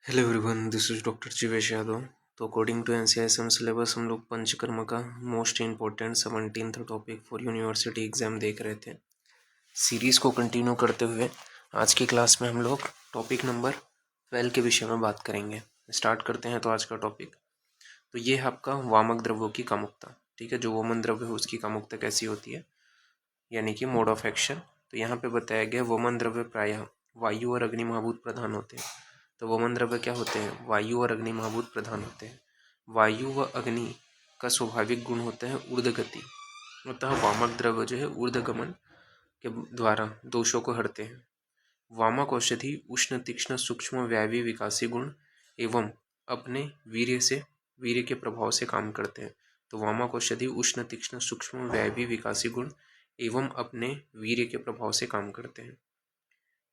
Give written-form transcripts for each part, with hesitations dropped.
Hello everyone, this is doctor Jeevesh Yadav. तो according to NCISM syllabus हम लोग पंचकर्म का most important 17th topic for university exam देख रहे थे। सीरीज़ को कंटिन्यू करते हुए आज की क्लास में हम लोग टॉपिक नंबर 12 के विषय में बात करेंगे। स्टार्ट करते हैं। तो आज का टॉपिक तो ये है आपका वामक द्रव्यों की कामुकता। ठीक है, जो वमन द्रव्य है उसकी कामुकता कैसी होती है, यानी कि मोड ऑफ एक्शन। तो यहाँ पे बताया गया वमन द्रव्य प्रायः वायु और अग्नि महाभूत प्रधान होते हैं। तो वमन द्रव्य क्या होते हैं? वायु और अग्नि महाभूत प्रधान होते हैं। वायु व अग्नि का स्वाभाविक गुण होता है ऊर्ध्वगति, अतः वामक द्रव्य जो है ऊर्ध्वगमन के द्वारा दोषों को हरते हैं। वामक औषधि उष्ण तीक्ष्ण सूक्ष्म व्यावी विकासी गुण एवं अपने वीर्य के प्रभाव से काम करते हैं। तो वामक औषधि उष्ण तीक्ष्ण सूक्ष्म व्यावी विकासी गुण एवं अपने वीर्य के प्रभाव से काम करते हैं।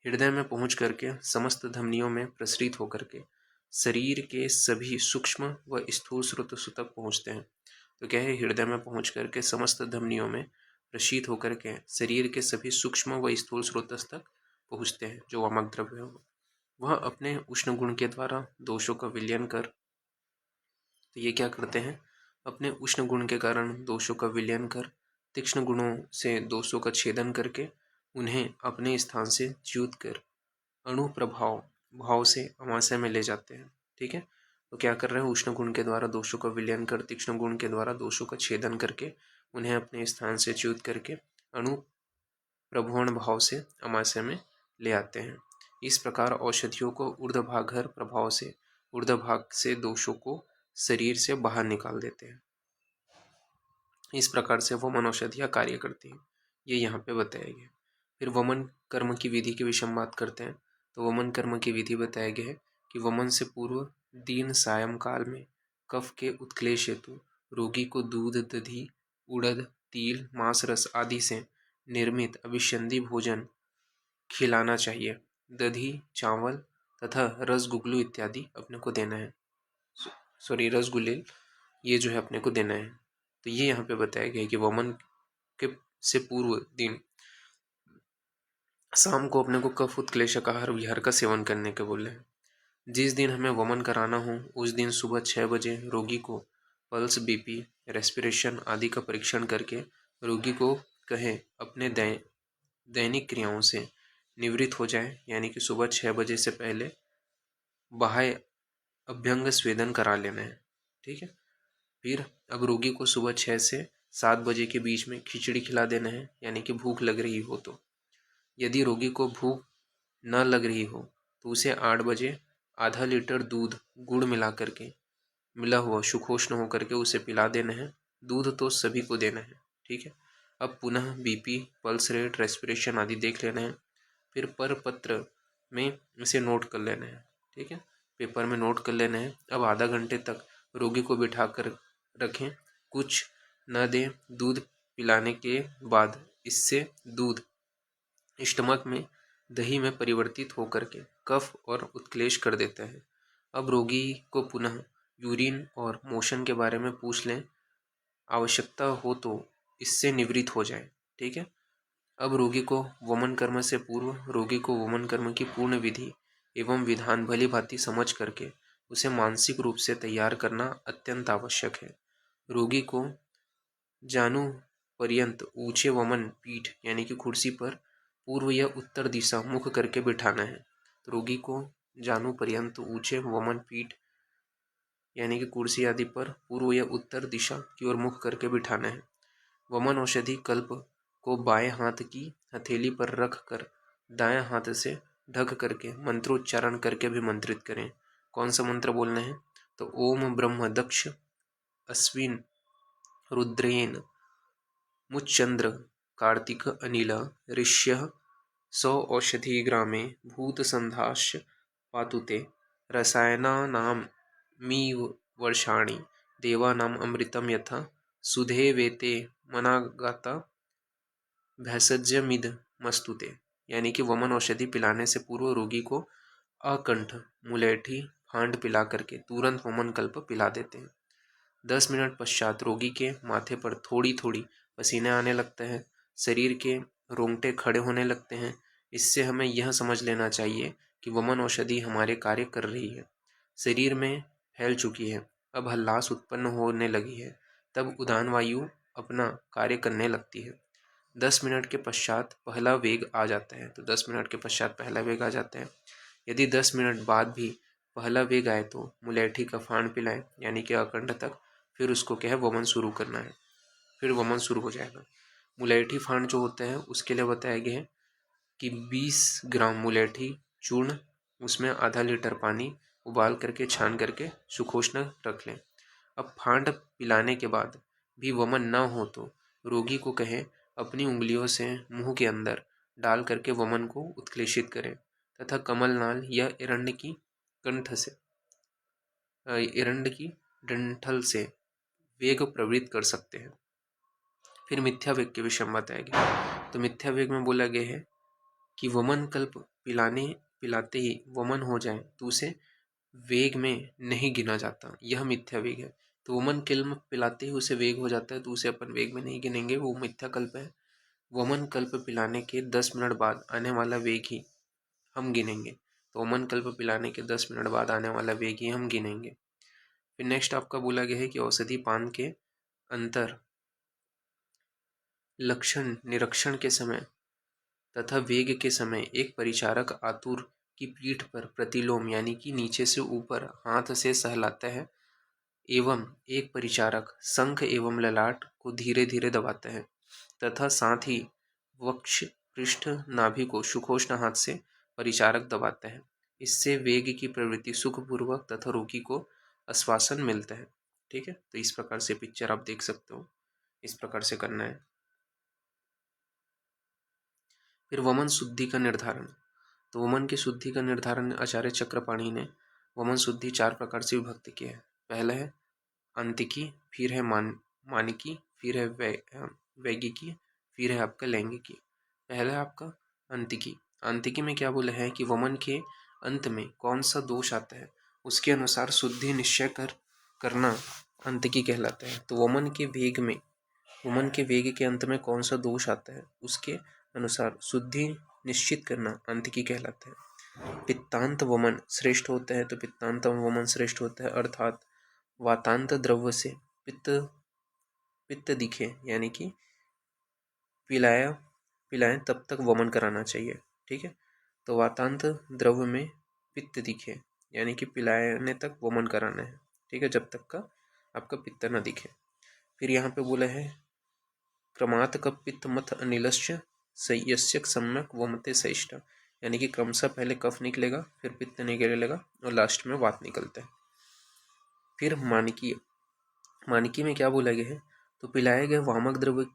हृदय में पहुंच करके समस्त धमनियों में प्रसरित होकर के शरीर के सभी सूक्ष्म व स्थूल स्रोतों तक पहुंचते हैं। तो क्या है, हृदय में पहुंच करके समस्त धमनियों में प्रशीत होकर के शरीर के सभी सूक्ष्म व स्थूल स्रोत तक पहुंचते हैं। जो वामक द्रव्य है वह अपने उष्ण गुण के द्वारा दोषों का विलयन कर, तो ये क्या करते हैं, अपने उष्ण गुण के कारण दोषों का विलयन कर तीक्ष्ण गुणों से दोषों का छेदन करके उन्हें अपने स्थान से च्युत कर अणु प्रभाव भाव से अमाशय में ले जाते हैं। ठीक है, तो क्या कर रहे हैं, उष्ण गुण के द्वारा दोषों का विलयन कर तीक्ष्ण गुण के द्वारा दोषों का छेदन करके उन्हें अपने स्थान से च्युत करके अणु प्रभवण भाव से अमाशय में ले आते हैं। इस प्रकार औषधियों को ऊर्ध्वभागहर प्रभाव से ऊर्ध्वभाग से दोषों को शरीर से बाहर निकाल देते हैं। इस प्रकार से वमन औषधियाँ कार्य करती हैं, ये यहाँ पे बताया गया। फिर वमन कर्म की विधि के विषय में बात करते हैं। तो वमन कर्म की विधि बताया गया है कि वमन से पूर्व दिन सायं काल में कफ के उत्क्लेश हेतु रोगी को दूध दधी उड़द तिल मांस रस आदि से निर्मित अभिसंधि भोजन खिलाना चाहिए। दधी चावल तथा रसगुल्लू इत्यादि अपने को देना है। रसगुल्ले ये जो है अपने को देना है। तो ये यहाँ पे बताया गया है कि वमन के से पूर्व दिन शाम को अपने को कफ उत्क्लेशक आहार विहार का सेवन करने के बोले हैं। जिस दिन हमें वमन कराना हो उस दिन सुबह 6 बजे रोगी को पल्स बीपी रेस्पिरेशन आदि का परीक्षण करके रोगी को कहें अपने दैनिक क्रियाओं से निवृत्त हो जाए, यानी कि सुबह 6 बजे से पहले बाह्य अभ्यंग स्वेदन करा लेना है। ठीक है, फिर अब रोगी को सुबह 6 से 7 बजे के बीच में खिचड़ी खिला देना है, यानी कि भूख लग रही हो तो। यदि रोगी को भूख न लग रही हो तो उसे 8 बजे आधा लीटर दूध गुड़ मिला करके मिला हुआ सुखोष्ण होकर के उसे पिला देना है। दूध तो सभी को देना है। ठीक है, अब पुनः बीपी पल्स रेट रेस्पिरेशन आदि देख लेना है। फिर पर पत्र में इसे नोट कर लेना है। ठीक है, पेपर में नोट कर लेना है। अब आधा घंटे तक रोगी को बिठा कर रखें, कुछ न दें। दूध पिलाने के बाद इससे दूध स्टमक में दही में परिवर्तित होकर के कफ और उत्क्लेश कर देता है। अब रोगी को पुनः यूरिन और मोशन के बारे में पूछ लें, आवश्यकता हो तो इससे निवृत्त हो जाए। ठीक है, अब रोगी को वमन कर्म से पूर्व रोगी को वमन कर्म की पूर्ण विधि एवं विधान भली भांति समझ करके उसे मानसिक रूप से तैयार करना अत्यंत आवश्यक है। रोगी को जानू पर्यंत ऊंचे वमन पीठ यानी कि कुर्सी पर पूर्व या उत्तर दिशा मुख करके बिठाना है। तो रोगी को जानू पर्यंत ऊंचे वमन पीठ यानी कि कुर्सी आदि पर पूर्व या उत्तर दिशा की ओर मुख करके बिठाना है। वमन औषधि कल्प को बाएं हाथ की हथेली पर रख कर दाएं हाथ से ढक करके मंत्रोच्चारण करके अभिमंत्रित करें। कौन सा मंत्र बोलना है? तो ओम ब्रह्म दक्ष अश्विन रुद्रेन मुच्चंद्र कार्तिक अनिल ऋष्यः सौ औषधि ग्रामे भूतसंधाश्च पातुते रसायनानामीव वर्षाणि देवानाम अमृतम यथा सुधे वेते मनागाता भैषज्यमिद मस्तुते। यानी कि वमन औषधि पिलाने से पूर्व रोगी को अकंठ मुलेठी फांड पिला करके तुरंत वमन कल्प पिला देते हैं। 10 मिनट पश्चात रोगी के माथे पर थोड़ी थोड़ी पसीने आने लगते हैं, शरीर के रोंगटे खड़े होने लगते हैं। इससे हमें यह समझ लेना चाहिए कि वमन औषधि हमारे कार्य कर रही है। शरीर में फैल चुकी है, अब हल्लास उत्पन्न होने लगी है, तब उदान वायु अपना कार्य करने लगती है। 10 मिनट के पश्चात पहला वेग आ जाता है। तो 10 मिनट के पश्चात पहला वेग आ जाता है। यदि 10 मिनट बाद भी पहला वेग आए तो मुलेठी का फांड पिलाएं, यानी कि अखंड तक। फिर उसको क्या है, वमन शुरू करना है, फिर वमन शुरू हो जाएगा। मुलेठी फांड जो होता है उसके लिए बताया गया है कि 20 ग्राम मुलेठी चूर्ण, उसमें आधा लीटर पानी उबाल करके छान करके सुखोष्ण रख लें। अब फांड पिलाने के बाद भी वमन न हो तो रोगी को कहें अपनी उंगलियों से मुंह के अंदर डाल करके वमन को उत्क्लेशित करें तथा कमलनाल या एरंड की कंठ से एरंड की डंठल से वेग प्रवृत्त कर सकते हैं। फिर मिथ्या वेग के विषय में बताया गया। तो मिथ्या वेग में बोला गया है कि वमन कल्प पिलाते ही वमन हो जाए तो उसे वेग में नहीं गिना जाता, यह मिथ्या वेग है। तो वमन कल्प पिलाते ही उसे वेग हो जाता है तो उसे अपन वेग में नहीं गिनेंगे, वो मिथ्या कल्प है। वमन कल्प पिलाने के 10 मिनट बाद आने वाला वेग ही हम गिनेंगे। तो वमन कल्प पिलाने के 10 मिनट बाद आने वाला वेग ही हम गिनेंगे। फिर नेक्स्ट आपका बोला गया है कि औषधि पान के अंतर लक्षण निरीक्षण के समय तथा वेग के समय एक परिचारक आतुर की पीठ पर प्रतिलोम यानी कि नीचे से ऊपर हाथ से सहलाता है एवं एक परिचारक शंख एवं ललाट को धीरे धीरे दबाता है तथा साथ ही वक्ष पृष्ठ नाभि को सुखोष्ण हाथ से परिचारक दबाता है। इससे वेग की प्रवृत्ति सुखपूर्वक तथा रोगी को आश्वासन मिलता है। ठीक है, तो इस प्रकार से पिक्चर आप देख सकते हो, इस प्रकार से करना है। फिर वमन शुद्धि का निर्धारण। तो वमन की शुद्धि का निर्धारण आचार्य चक्रपाणी ने वमन शुद्धि 4 प्रकार से विभक्त किया है। पहला है अंतिकी, फिर है मानिकी, फिर है वैगिकी, फिर है आपका लैंगिकी। पहला है आपका अंतिकी। अंतिकी में क्या बोला है कि वमन के अंत में कौन सा दोष आता है उसके अनुसार शुद्धि निश्चय करना अंतिकी कहलाता है। तो वमन के वेग के अंत में कौन सा दोष आता है उसके अनुसार शुद्धि निश्चित करना अंतिकी कहलाता है। पित्तांत वमन श्रेष्ठ होता है, तो पित्तांत वमन श्रेष्ठ होता है, अर्थात वातांत द्रव्य से पित्त दिखे, यानी कि पिलाएं तब तक वमन कराना चाहिए। ठीक है, तो वातांत द्रव्य में पित्त दिखे यानी कि पिलाने तक वमन कराना है। ठीक है, जब तक का आपका पित्त न दिखे। फिर यहाँ पे बोला है क्रमात् कप पित्त मथ अनिलश्च यस्य सम्यक वमते सहिष्ठ, यानी कि क्रमशः पहले कफ निकलेगा, फिर पित्त निकलेगा और लास्ट में वात निकलता है। फिर मानिकी में क्या बोला गया है, तो पिलाए गए वामक द्रव्य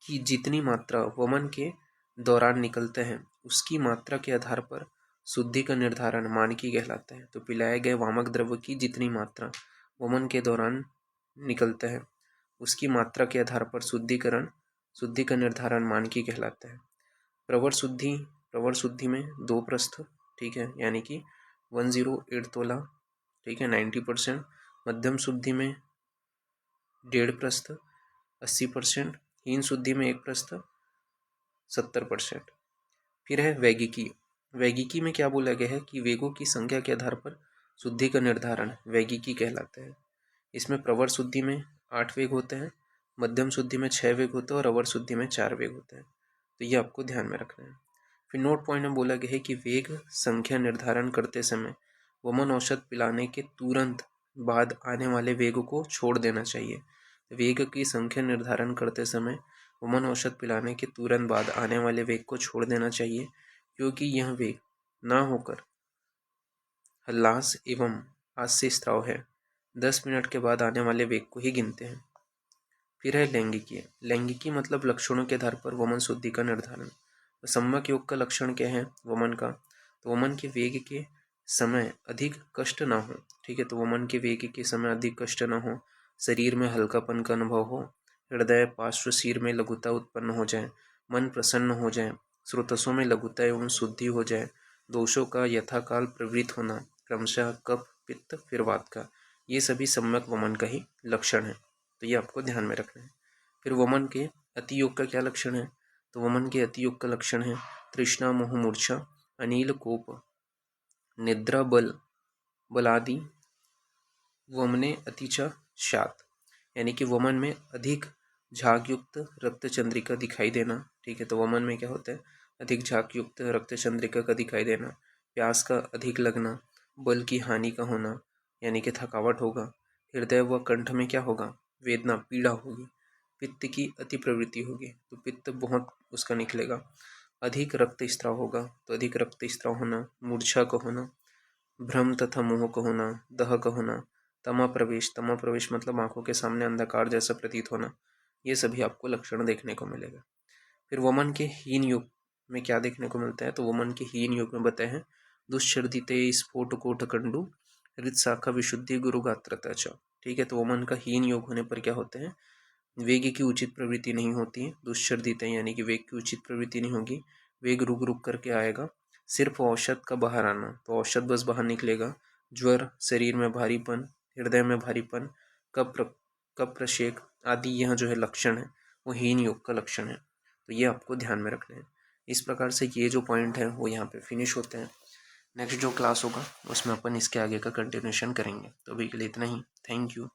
की जितनी मात्रा वमन के दौरान निकलते हैं उसकी मात्रा के आधार पर शुद्धि का निर्धारण मानकी कहलाता है। तो पिलाए गए वामक द्रव्य की जितनी मात्रा वमन के दौरान निकलता है उसकी मात्रा के आधार पर शुद्धि का निर्धारण मानकी कहलाता है। प्रवर शुद्धि में 2 प्रस्थ, ठीक है, यानी कि 108 तोला, ठीक है, 90%। मध्यम शुद्धि में 1.5 प्रस्थ 80%, हीन शुद्धि में 1 प्रस्थ 70%। फिर है वैगिकी में क्या बोला गया है कि वेगों की संख्या के आधार पर शुद्धि का निर्धारण वैगिकी कहलाता है। इसमें प्रवर शुद्धि में 8 वेग होते हैं, मध्यम शुद्धि में 6 वेग होते हैं और अवर शुद्धि में 4 वेग होते हैं। तो ये आपको ध्यान में रखना है। फिर नोट पॉइंट में बोला गया है कि वेग संख्या निर्धारण करते समय वमन औषध पिलाने के तुरंत बाद आने वाले वेग को छोड़ देना चाहिए। वेग की संख्या निर्धारण करते समय वमन औषध पिलाने के तुरंत बाद आने वाले वेग को छोड़ देना चाहिए, क्योंकि यह वेग ना होकर हल्लास एवं हास्य स्त्राव है। 10 मिनट के बाद आने वाले वेग को ही गिनते हैं। फिर है लैंगिकी मतलब लक्षणों के आधार पर वमन शुद्धि का निर्धारण। सम्यक योग का लक्षण क्या है वमन का, तो वमन के वेग के समय अधिक कष्ट ना हो। ठीक है, तो वमन के वेग के समय अधिक कष्ट ना हो, शरीर में हल्कापन का अनुभव हो, हृदय पार्श्व शीर में लघुता उत्पन्न हो जाए, मन प्रसन्न हो जाए, स्रोतसों में लघुता एवं शुद्धि हो जाए, दोषों का यथाकाल प्रवृत्त होना, क्रमशः कफ पित्त फिर वात का, ये सभी सम्यक वमन का ही लक्षण है। तो ये आपको ध्यान में रखना है। फिर वमन के अति योग का क्या लक्षण है, तो वमन के अति योग का लक्षण है तृष्णा मोह मूर्छा अनिल कोप निद्रा बलादि वमने अतिच स्यात्, यानी कि वमन में अधिक झाग युक्त रक्त चंद्रिका दिखाई देना। ठीक है, तो वमन में क्या होता है, अधिक झाग युक्त रक्त चंद्रिका का दिखाई देना, प्यास का अधिक लगना, बल की हानि का होना, यानी कि थकावट होगा, हृदय व कंठ में क्या होगा, वेदना पीड़ा होगी, पित्त की अति प्रवृत्ति होगी, तो पित्त बहुत उसका निकलेगा, अधिक रक्त स्त्राव होगा, तो अधिक रक्त स्त्राव होना, मूर्छा का होना, भ्रम तथा मोह का होना, दह का होना, तमा प्रवेश मतलब आंखों के सामने अंधकार जैसा प्रतीत होना, ये सभी आपको लक्षण देखने को मिलेगा। फिर वमन के हीन युग में क्या देखने को मिलता है, तो वमन के हीन युग में बताए हैं दुश्चर्दिते स्फोट कोट कंडु हृदशाखा विशुद्धि गुरुगात्रता च। ठीक है, तो वमन का हीन योग होने पर क्या होते हैं, वेग की उचित प्रवृत्ति नहीं होती है, दुश्चर्दित यानी कि वेग की उचित प्रवृत्ति नहीं होगी, वेग रुक रुक करके आएगा, सिर्फ औषध का बाहर आना, तो औषध बस बाहर निकलेगा, ज्वर, शरीर में भारीपन, हृदय में भारीपन, कप्रशेक आदि यह जो है लक्षण है वो हीन योग का लक्षण है, तो ये आपको ध्यान में रखना है। इस प्रकार से ये जो पॉइंट है वो यहाँ पे फिनिश होते हैं। नेक्स्ट जो क्लास होगा उसमें अपन इसके आगे का कंटिन्यूशन करेंगे। तो अभी के लिए इतना ही। Thank you.